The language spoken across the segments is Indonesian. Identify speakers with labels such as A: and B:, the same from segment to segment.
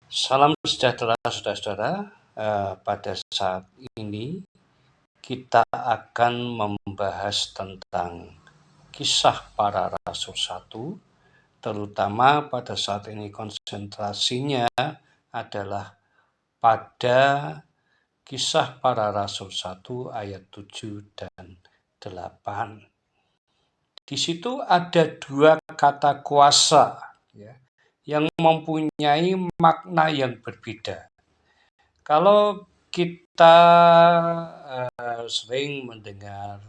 A: Salam sejahtera saudara-saudara. Pada saat ini kita akan membahas tentang kisah para rasul 1, terutama pada saat ini konsentrasinya adalah pada kisah para rasul 1 ayat 7 dan 8. Di situ ada dua kata kuasa yang mempunyai makna yang berbeda. Kalau kita sering mendengar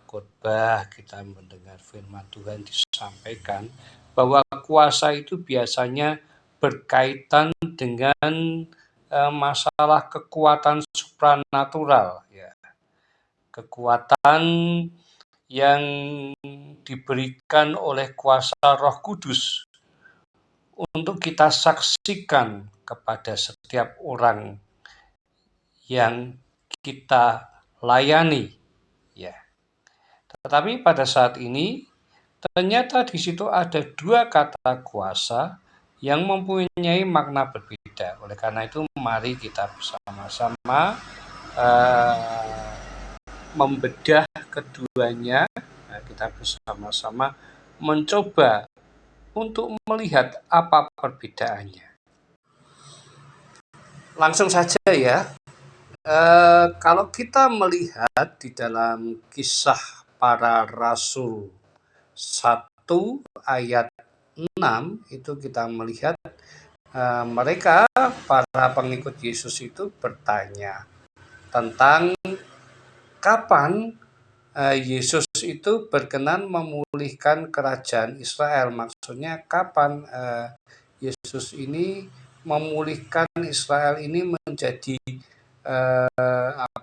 A: khotbah, kita mendengar firman Tuhan disampaikan bahwa kuasa itu biasanya berkaitan dengan masalah kekuatan supranatural, kekuatan yang diberikan oleh kuasa Roh Kudus untuk kita saksikan kepada setiap orang yang kita layani, Tetapi pada saat ini ternyata di situ ada dua kata kuasa yang mempunyai makna berbeda. Oleh karena itu, mari kita bersama-sama membedah keduanya. Kita bersama-sama mencoba untuk melihat apa perbedaannya. Langsung saja ya. Kalau kita melihat di dalam kisah para rasul 1 ayat 6 itu kita melihat mereka para pengikut Yesus itu bertanya tentang kapan Yesus itu berkenan memulihkan kerajaan Israel. Maksudnya kapan Yesus ini memulihkan Israel ini menjadi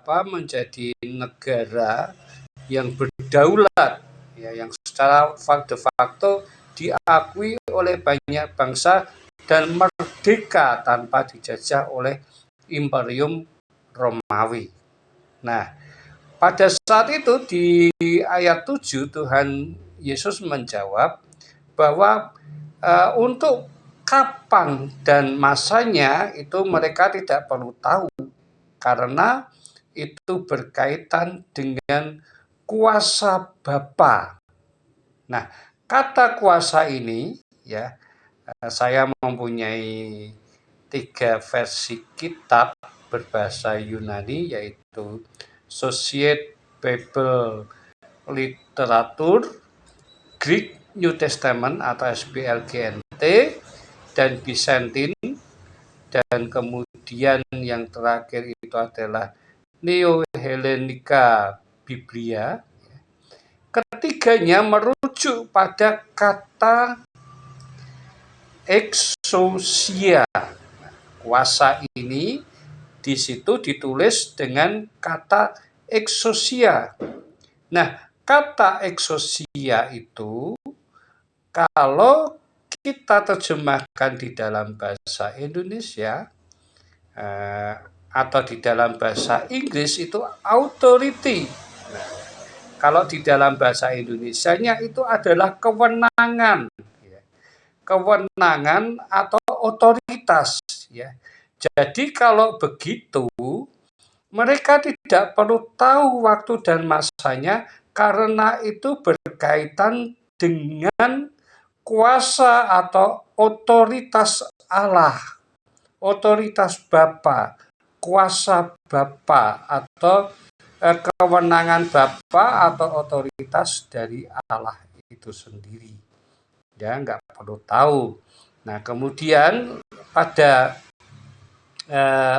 A: menjadi negara yang berdaulat, yang secara de facto diakui oleh banyak bangsa dan merdeka tanpa dijajah oleh Imperium Romawi. Nah, pada saat itu di ayat 7 Tuhan Yesus menjawab bahwa untuk kapan dan masanya itu mereka tidak perlu tahu, karena itu berkaitan dengan kuasa Bapa. Nah, kata kuasa ini saya mempunyai 3 versi kitab berbahasa Yunani, yaitu Societe Bible Literature, Greek New Testament atau SBLGNT, dan Byzantine, dan kemudian yang terakhir itu adalah Neo Hellenica Biblia. Ketiganya merujuk pada kata exousia. Kuasa ini di situ ditulis dengan kata exousia. Nah, kata exousia itu kalau kita terjemahkan di dalam bahasa Indonesia atau di dalam bahasa Inggris itu authority. Nah, kalau di dalam bahasa Indonesianya itu adalah kewenangan atau otoritas. Jadi kalau begitu, mereka tidak perlu tahu waktu dan masanya, karena itu berkaitan dengan kuasa atau otoritas Allah, otoritas Bapa, kuasa Bapa atau kewenangan Bapa atau otoritas dari Allah itu sendiri. Nggak perlu tahu. Nah, kemudian pada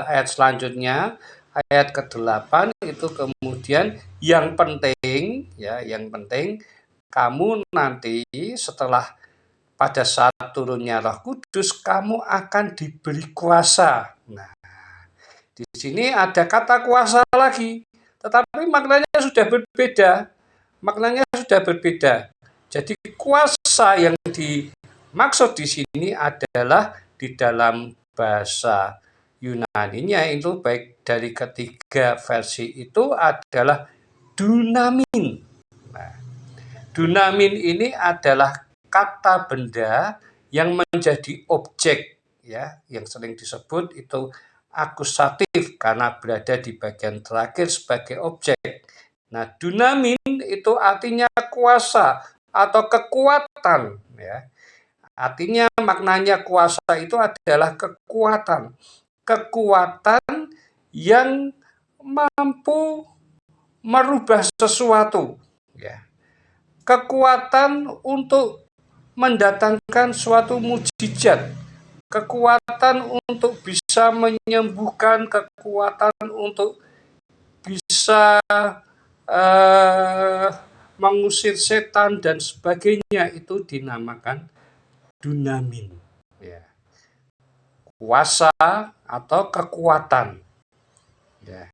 A: ayat selanjutnya, ayat ke-8 itu kemudian yang penting kamu nanti setelah pada saat turunnya Roh Kudus kamu akan diberi kuasa. Nah, di sini ada kata kuasa lagi, tetapi maknanya sudah berbeda. Jadi kuasa yang dimaksud di sini adalah di dalam bahasa Yunaninya itu baik dari ketiga versi itu adalah dunamin. Nah, dunamin ini adalah kata benda yang menjadi objek, ya, yang sering disebut itu akusatif karena berada di bagian terakhir sebagai objek. Nah, dunamin itu artinya kuasa atau kekuatan, ya. Artinya maknanya kuasa itu adalah kekuatan. Kekuatan yang mampu merubah sesuatu, ya. Kekuatan untuk mendatangkan suatu mukjizat, kekuatan untuk bisa menyembuhkan, kekuatan untuk bisa uh, mengusir setan dan sebagainya, itu dinamakan dunamin, ya. Kuasa atau kekuatan, ya.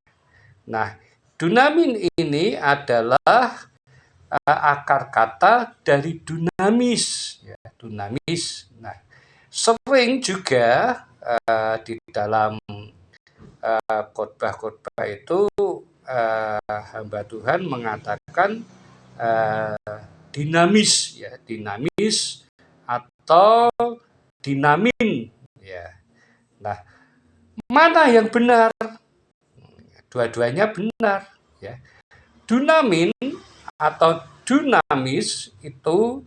A: Nah, dunamin ini adalah akar kata dari dunamis, ya, dunamis. Nah, sering juga di dalam khotbah-khotbah itu hamba Tuhan mengatakan dinamis, ya, dinamis atau dinamin, ya. Nah, mana yang benar? Dua-duanya benar, ya. Dunamin atau dunamis itu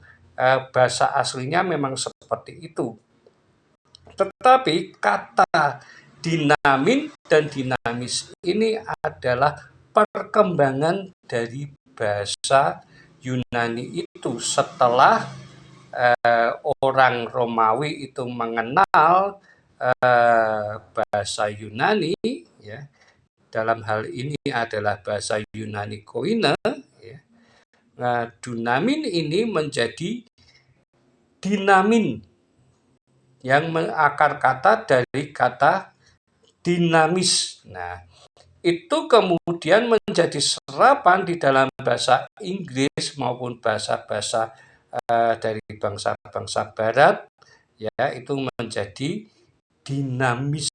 A: bahasa aslinya memang seperti itu. Tetapi kata dinamin dan dinamis ini adalah perkembangan dari bahasa Yunani itu setelah orang Romawi itu mengenal bahasa Yunani, ya. Dalam hal ini adalah bahasa Yunani Koine, ya. Nah, dunamin ini menjadi dinamin yang akar kata dari kata dinamis. Nah, itu kemudian menjadi serapan di dalam bahasa Inggris maupun bahasa-bahasa dari bangsa-bangsa Barat, ya, itu menjadi dinamis,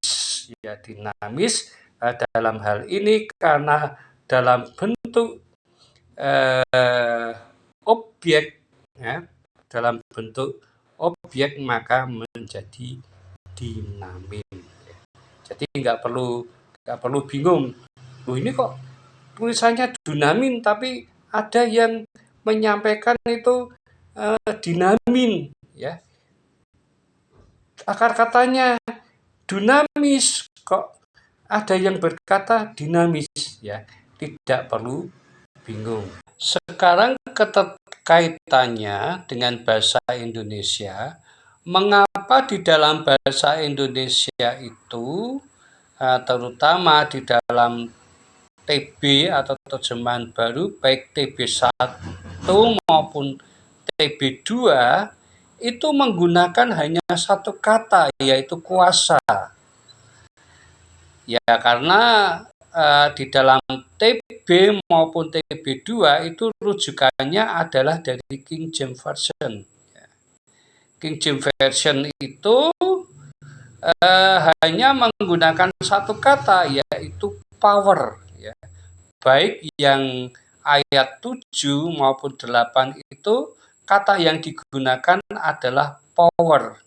A: ya, dinamis dalam hal ini karena dalam bentuk objek, ya, dalam bentuk objek maka menjadi dinamin. Jadi nggak perlu bingung. Loh, ini kok tulisannya dunamin tapi ada yang menyampaikan itu dinamin, ya. Akar katanya dunamis, kok ada yang berkata dinamis, ya. Tidak perlu bingung. Sekarang keterkaitannya dengan bahasa Indonesia, mengapa di dalam bahasa Indonesia itu terutama di dalam TB atau terjemahan baru baik TB1 maupun TB2 itu menggunakan hanya satu kata, yaitu kuasa. Ya, karena di dalam TB maupun TB2 itu rujukannya adalah dari King James Version. King James Version itu hanya menggunakan satu kata, yaitu power, ya. Baik yang ayat 7 maupun 8 itu kata yang digunakan adalah power.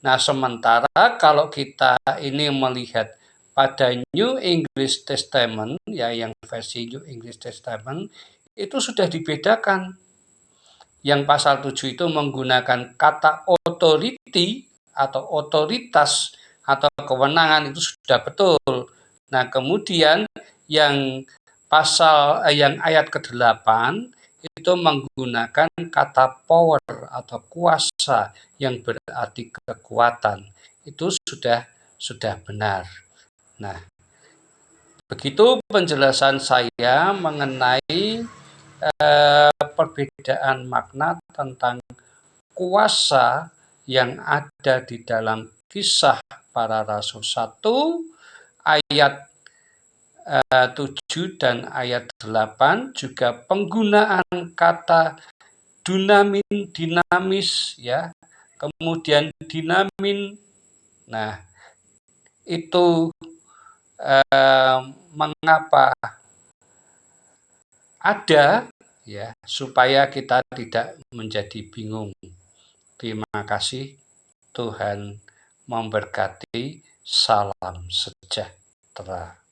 A: Nah, sementara kalau kita ini melihat pada New English Testament, ya, yang versi New English Testament itu sudah dibedakan. Yang pasal 7 itu menggunakan kata authority atau otoritas atau kewenangan, itu sudah betul. Nah, kemudian yang yang ayat ke-8 itu menggunakan kata power atau kuasa yang berarti kekuatan. Itu sudah benar. Nah, begitu penjelasan saya mengenai perbedaan makna tentang kuasa yang ada di dalam Kisah Para Rasul 1 ayat 7 dan ayat 8, juga penggunaan kata dunamin, dinamis, ya, kemudian dinamin. Nah, itu mengapa ada, ya, supaya kita tidak menjadi bingung. Terima kasih, Tuhan memberkati. Salam sejahtera.